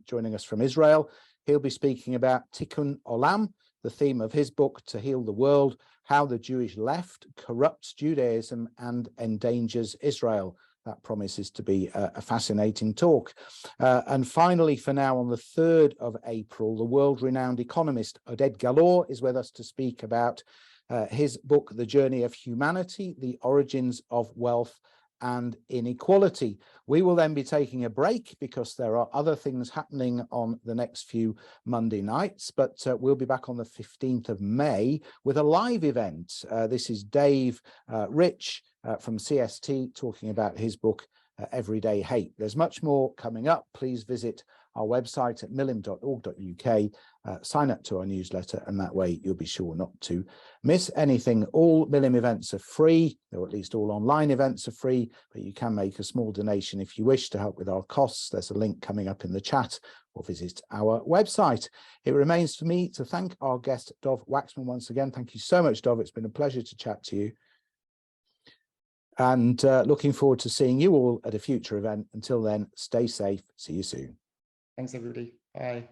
A: from Israel. He'll be speaking about Tikkun Olam, the theme of his book, To Heal the World, How the Jewish Left Corrupts Judaism and Endangers Israel. That promises to be a fascinating talk. And finally, for now, on the 3rd of April, the world-renowned economist Oded Galor is with us to speak about his book, The Journey of Humanity, The Origins of Wealth and Inequality. We will then be taking a break because there are other things happening on the next few Monday nights, but we'll be back on the 15th of May with a live event. This is Dave Rich from CST talking about his book, Everyday Hate. There's much more coming up. Please visit our website at milim.org.uk, sign up to our newsletter, and that way you'll be sure not to miss anything. All Milim events are free, or at least all online events are free, but you can make a small donation if you wish to help with our costs. There's a link coming up in the chat, or visit our website. It remains for me to thank our guest, Dov Waxman, once again. Thank you so much, Dov. It's been a pleasure to chat to you. And looking forward to seeing you all at a future event. Until then, stay safe. See you soon.
B: Thanks, everybody. Bye.